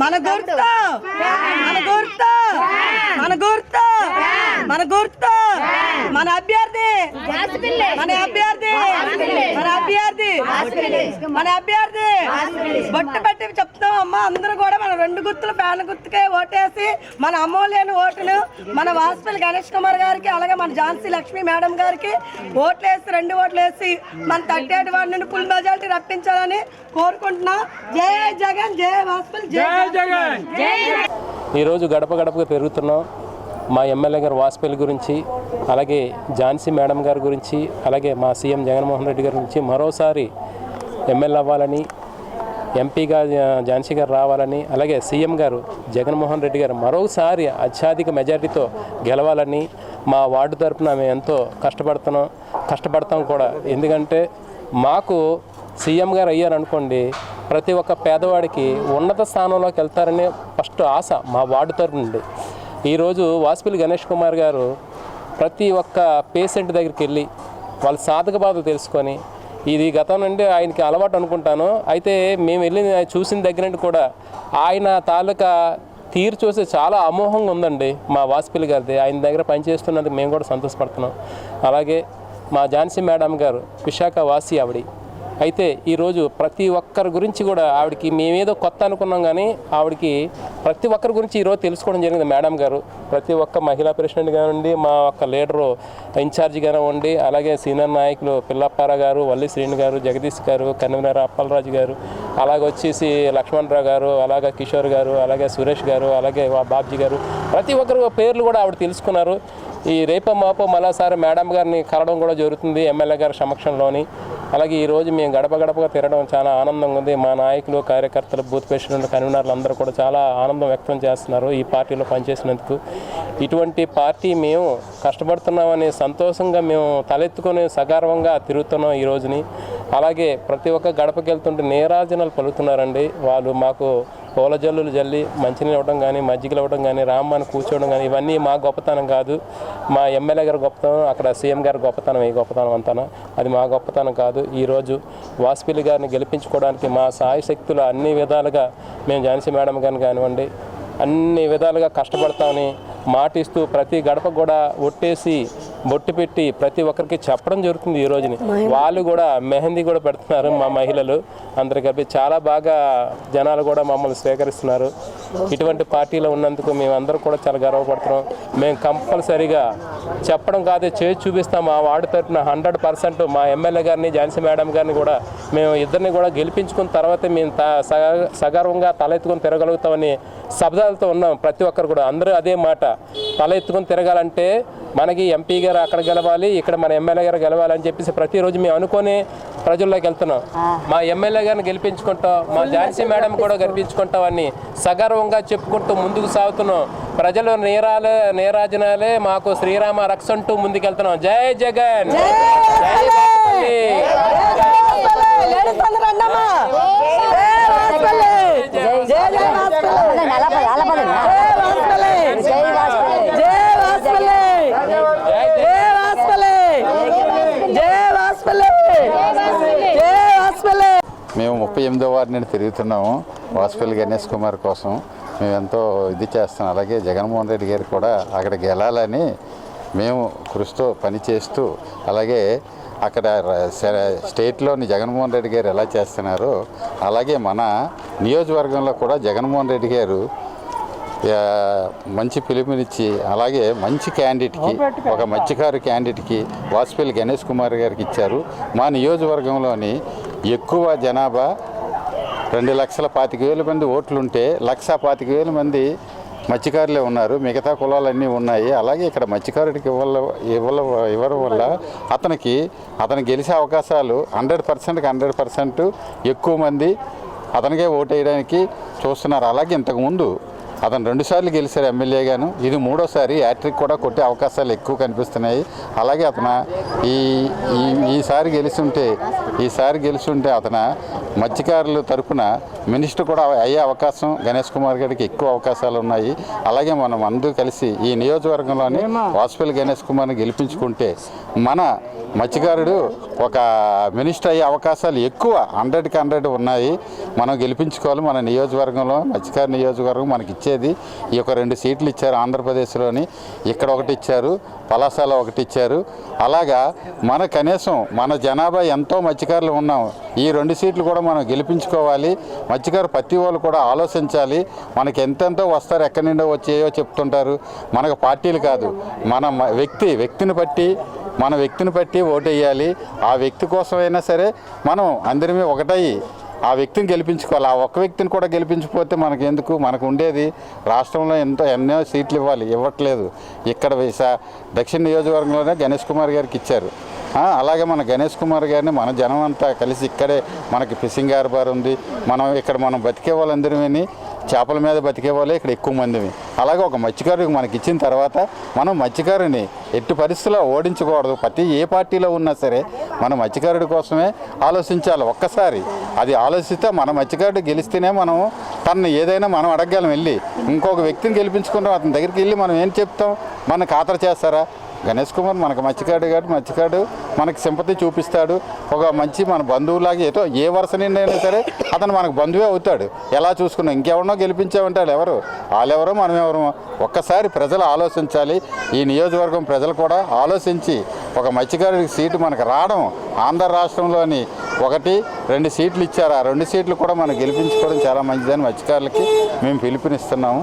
మన గుర్తు మన గుర్తు మన గుర్తు మన గుర్తు మన అభ్యర్థి మన అభ్యర్థి మన అభ్యర్థి మన అభ్యర్థి బొట్టు పెట్టి చెప్తాం అమ్మా. అందరూ కూడా మన రెండు గుర్తులు ఫ్యాన్ గుర్తుకే ఓటేసి మన అమూల్యమైన ఓటును మన వాసుపల్లి గణేష్ కుమార్ గారికి అలాగే మన ఝాన్సీ లక్ష్మి మేడం గారికి ఓట్లేసి 2 ఓట్లు వేసి మన 38 వార్డు నుండి ఫుల్ మెజారిటీ రప్పించాలని కోరుకుంటున్నాం. జై జగన్, జై వాసుపల్లి, జై జగన్. ఈరోజు గడప గడపగా పెరుగుతున్నాం. మా ఎమ్మెల్యే గారు వాసుపల్లి గురించి, అలాగే ఝాన్సీ మేడం గారి గురించి, అలాగే మా సీఎం జగన్మోహన్ రెడ్డి గారి గురించి మరోసారి ఎమ్మెల్యే అవ్వాలని, ఎంపీగా ఝాన్సీ గారు రావాలని, అలాగే సీఎం గారు జగన్మోహన్ రెడ్డి గారు మరోసారి అత్యధిక మెజార్టీతో గెలవాలని మా వార్డు తరఫున మేము ఎంతో కష్టపడతాం కూడా. ఎందుకంటే మాకు సీఎం గారు అయ్యారనుకోండి ప్రతి ఒక్క పేదవాడికి ఉన్నత స్థానంలోకి వెళ్తారని ఫస్ట్ ఆశ మా వార్డు తరఫు నుండి. ఈరోజు వాసుపల్లి గణేష్ కుమార్ గారు ప్రతి ఒక్క పేషెంట్ దగ్గరికి వెళ్ళి వాళ్ళ సాధక బాధలు తెలుసుకొని, ఇది గతం నుండి ఆయనకి అలవాటు అనుకుంటాను. అయితే మేము వెళ్ళి చూసిన దగ్గర నుండి కూడా ఆయన తాలూకా తీరు చూసి చాలా అమోఘంగా ఉందండి మా వాసుపల్లి గారిది. ఆయన దగ్గర పనిచేస్తున్నందుకు మేము కూడా సంతోషపడుతున్నాం. అలాగే మా ఝాన్సీ మేడం గారు విశాఖ వాసి ఆవిడ. అయితే ఈరోజు ప్రతి ఒక్కరి గురించి కూడా ఆవిడకి మేమేదో కొత్త అనుకున్నాం, కానీ ఆవిడకి ప్రతి ఒక్కరి గురించి ఈరోజు తెలుసుకోవడం జరిగింది మేడం గారు. ప్రతి ఒక్క మహిళా ప్రెసిడెంట్ కానివ్వండి, మా ఒక్క లీడరు ఇన్ఛార్జి కానివ్వండి, అలాగే సీనియర్ నాయకులు పిల్లప్పార గారు, వల్లి శ్రీని గారు, జగదీష్ గారు, కన్వీనర్ అప్పలరాజు గారు, అలాగే వచ్చేసి లక్ష్మణరావు గారు, అలాగే కిషోర్ గారు, అలాగే సురేష్ గారు, అలాగే బాబ్జీ గారు, ప్రతి ఒక్కరు పేర్లు కూడా ఆవిడ తెలుసుకున్నారు. ఈ రేపో మాపో మరోసారి మేడం గారిని కలవడం కూడా జరుగుతుంది ఎమ్మెల్యే గారి సమక్షంలోని. అలాగే ఈరోజు మేము గడప గడపగా తిరగడం చాలా ఆనందంగా ఉంది. మా నాయకులు, కార్యకర్తలు, బూత్ ప్రెసిడెంట్, కన్వీనర్లు అందరూ కూడా చాలా ఆనందం వ్యక్తం చేస్తున్నారు ఈ పార్టీలో పనిచేసినందుకు. ఇటువంటి పార్టీ మేము కష్టపడుతున్నామని సంతోషంగా మేము తలెత్తుకొని సగర్వంగా తిరుగుతున్నాం ఈ రోజుని. అలాగే ప్రతి ఒక్క గడపకి వెళ్తుంటే నీరాజనాలు పలుకుతున్నారండి. వాళ్ళు మాకు పూల జల్లులు జల్లి మంచినీళ్ళు ఇవ్వడం కానీ, మజ్జిగలు ఇవ్వడం కానీ, రామ్మని కూర్చోవడం కానీ, ఇవన్నీ మా గొప్పతనం కాదు. మా ఎమ్మెల్యే గారి గొప్పతనం, అక్కడ సీఎం గారి గొప్పతనం, ఈ గొప్పతనం అంతా అది మా గొప్పతనం కాదు. ఈరోజు వాసుపల్లి గారిని గెలిపించుకోవడానికి మా సాయశక్తులు అన్ని విధాలుగా మేము ఝాన్సీ మేడం గారిని కానివ్వండి అన్ని విధాలుగా కష్టపడతామని మాటిస్తూ ప్రతి గడప కూడా ఒట్టేసి బొట్టు పెట్టి ప్రతి ఒక్కరికి చెప్పడం జరుగుతుంది. ఈ రోజుని వాళ్ళు కూడా మెహందీ కూడా పెడుతున్నారు. మా మహిళలు అందరు కలిపి చాలా బాగా జనాలు కూడా మమ్మల్ని స్వీకరిస్తున్నారు. ఇటువంటి పార్టీలో ఉన్నందుకు మేమందరం కూడా చాలా గర్వపడుతున్నాం. మేము కంపల్సరీగా చెప్పడం కాదు, చేసి చూపిస్తాం. మా వార్డు తరఫున 100% మా ఎమ్మెల్యే గారిని, ఝాన్సీ మేడం గారిని కూడా మేము ఇద్దరిని కూడా గెలిపించుకున్న తర్వాత మేము సగర్వంగా తలెత్తుకొని తిరగలుగుతామని శబ్దాలతో ఉన్నాం. ప్రతి ఒక్కరు కూడా అందరూ అదే మాట, తల ఎత్తుకొని తిరగాలంటే మనకి ఎంపీ గారు అక్కడ గెలవాలి, ఇక్కడ మన ఎమ్మెల్యే గారు గెలవాలని చెప్పేసి ప్రతిరోజు మేము అనుకొని ప్రజల్లోకి వెళ్తున్నాం. మా ఎమ్మెల్యే గారిని గెలిపించుకుంటాం, మా ఝాన్సీ మేడం కూడా గెలిపించుకుంటామని సగర్వంగా చెప్పుకుంటూ ముందుకు సాగుతున్నాం. ప్రజలు నీరాజనాలే మాకు శ్రీరామ రక్ష అంటూ ముందుకెళ్తున్నాం. జై జగన్, జై వాసుపల్లి. మేము 38వ వార్డు నుండి తిరుగుతున్నాము వాసుపల్లి గణేష్ కుమార్ కోసం. మేము ఎంతో ఇది చేస్తున్నాం. అలాగే జగన్మోహన్ రెడ్డి గారు కూడా అక్కడ గెలాలని మేము కృషితో పనిచేస్తూ, అలాగే అక్కడ స్టేట్లోని జగన్మోహన్ రెడ్డి గారు ఎలా చేస్తున్నారో అలాగే మన నియోజకవర్గంలో కూడా జగన్మోహన్ రెడ్డి గారు మంచి పిలుపునిచ్చి, అలాగే మంచి క్యాండిడేట్కి, ఒక మత్స్యకారు క్యాండిడేట్కి వాసుపల్లి గణేష్ కుమార్ గారికి ఇచ్చారు. మా నియోజకవర్గంలోని ఎక్కువ జనాభా 2,25,000 మంది ఓట్లుంటే 1,25,000 మంది మత్స్యకారులే ఉన్నారు. మిగతా కులాలన్నీ ఉన్నాయి. అలాగే ఇక్కడ మత్స్యకారుడికి ఇవ్వడం వల్ల అతను గెలిచే అవకాశాలు 100% ఎక్కువ మంది అతనికే ఓటేయడానికి చూస్తున్నారు. అలాగే ఇంతకుముందు అతను 2 సార్లు గెలిచారు ఎమ్మెల్యేగాను, ఇది 3వసారి హ్యాట్రిక్ కూడా కొట్టే అవకాశాలు ఎక్కువ కనిపిస్తున్నాయి. అలాగే అతను ఈసారి గెలుచుంటే అతను మత్స్యకారుల తరఫున మినిస్టర్ కూడా అయ్యే అవకాశం గణేష్ కుమార్ గారికి ఎక్కువ అవకాశాలు ఉన్నాయి. అలాగే మనం అందరూ కలిసి ఈ నియోజకవర్గంలోని వాసుపల్లి గణేష్ కుమార్ని గెలిపించుకుంటే మన మత్స్యకారుడు ఒక మినిస్టర్ అయ్యే అవకాశాలు ఎక్కువ 100% ఉన్నాయి. మనం గెలిపించుకోవాలి. మన నియోజకవర్గంలో మత్స్యకార నియోజకవర్గం మనకి ఇచ్చేది ఈ యొక్క 2 సీట్లు ఇచ్చారు ఆంధ్రప్రదేశ్లోని. ఇక్కడ ఒకటి ఇచ్చారు, పలాసలో ఒకటి ఇచ్చారు. అలాగా మన కనీసం మన జనాభా ఎంతో మత్స్యకారులు ఉన్నాం, ఈ 2 సీట్లు కూడా మనం గెలిపించుకోవాలి. మత్స్యకారు ప్రతి వాళ్ళు కూడా ఆలోచించాలి. మనకి ఎంతెంతో వస్తారు, ఎక్కడి నుండో వచ్చేయో చెప్తుంటారు. మనకు పార్టీలు కాదు, మన వ్యక్తిని బట్టి ఓటేయాలి. ఆ వ్యక్తి కోసమైనా సరే మనం అందరిమీ ఒకటయ్యి ఆ వ్యక్తిని గెలిపించుకోవాలి. ఆ ఒక్క వ్యక్తిని కూడా గెలిపించిపోతే మనకు ఎందుకు? మనకు ఉండేది రాష్ట్రంలో ఎన్నో సీట్లు ఇవ్వట్లేదు. ఇక్కడ దక్షిణ నియోజకవర్గంలోనే గణేష్ కుమార్ గారికి ఇచ్చారు. అలాగే మన గణేష్ కుమార్ గారిని మన జనం అంతా కలిసి ఇక్కడే మనకి ఫిషింగ్ హార్బర్ ఉంది. మనం బతికే వాళ్ళందరినీ చేపల మీద బతికే వాళ్ళే ఇక్కడ ఎక్కువ మందిని. అలాగే ఒక మత్స్యకారుడికి మనకి ఇచ్చిన తర్వాత మనం మత్స్యకారుని ఎట్టి పరిస్థితుల్లో ఓడించకూడదు. ఏ పార్టీలో ఉన్నా సరే మన మత్స్యకారుడి కోసమే ఆలోచించాలి. ఒక్కసారి అది ఆలోచిస్తే మన మత్స్యకారుడు గెలిస్తేనే మనం తనని ఏదైనా మనం అడగగలం. వెళ్ళి ఇంకొక వ్యక్తిని గెలిపించుకుంటాం, అతని దగ్గరికి వెళ్ళి మనం ఏం చెప్తాం? మన ఖాతరు చేస్తారా? గణేష్ కుమార్ మనకు మత్స్యకారుడు మనకి సింపతి చూపిస్తాడు. ఒక మంచి మన బంధువులాగా ఏ వరుస నిండైనా సరే అతను మనకు బంధువే అవుతాడు. ఎలా చూసుకున్నాం? ఇంకెవరినో గెలిపించామంటాడు. వాళ్ళెవరో మనమెవరో ఒక్కసారి ప్రజలు ఆలోచించాలి. ఈ నియోజకవర్గం ప్రజలు కూడా ఆలోచించి ఒక మత్స్యకారుడికి సీటు మనకు రావడం, ఆంధ్ర రాష్ట్రంలోని 1-2 సీట్లు ఇచ్చారు. ఆ 2 సీట్లు కూడా మనం గెలిపించుకోవడం చాలా మంచిదని మత్స్యకారులకి మేము పిలుపునిస్తున్నాము.